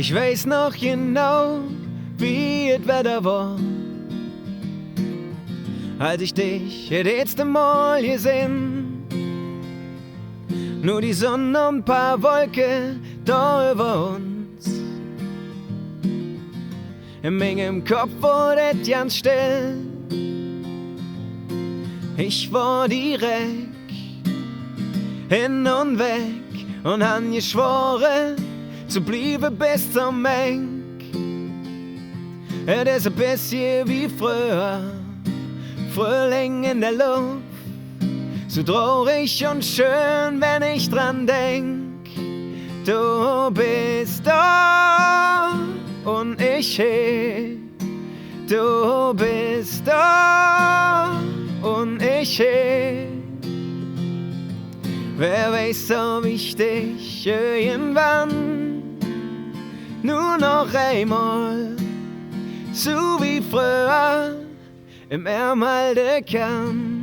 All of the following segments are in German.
Ich weiß noch genau, wie es Wetter war, als ich dich das letzte Mal gesehen. Nur die Sonne und ein paar Wolken da über uns. In meinem Kopf wurde es ganz still. Ich war direkt hin und weg und han geschworen, zu bleiben bis zum Ende. Es ist ein bisschen wie früher, Frühling in der Luft, so traurig und schön, wenn ich dran denk. Du bist da und ich hier, du bist da und ich hier. Wer weiß, ob ich dich irgendwann nur noch einmal, so wie früher, im Arm halten kann.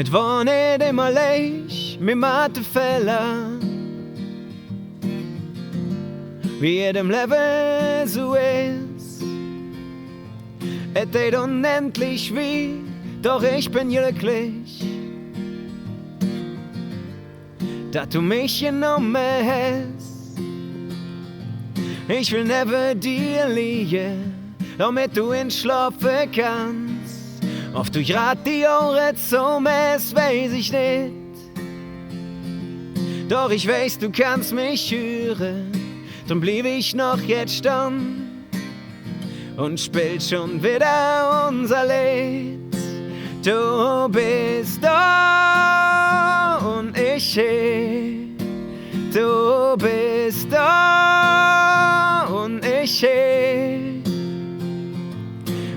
Es war nicht immer leicht, mit Mathefehler, wie jedem Leben so ist. Es tät unendlich weh, doch ich bin glücklich, dass du mich genommen hast. Ich will neben dir liegen, damit du entschlafen kannst. Oft durch Radio zum es weiß ich nicht, doch ich weiß, du kannst mich hören. Drum blieb ich noch jetzt stehen und spielt schon wieder unser Lied. Du bist da und ich hier, du bist da und ich hier.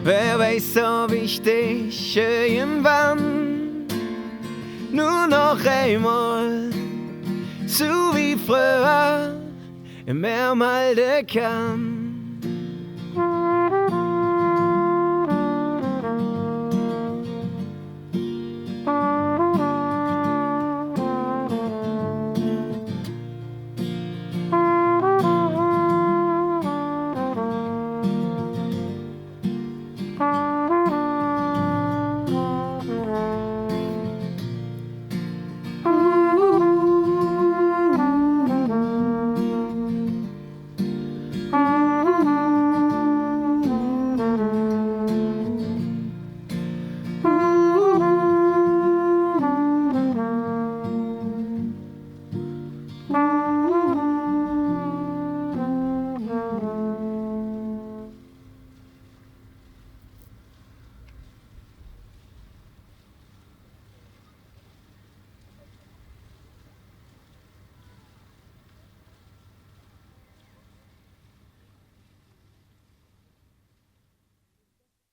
Wer weiß, ob ich dich irgendwann nur noch einmal, so wie früher, im Arm halten kann.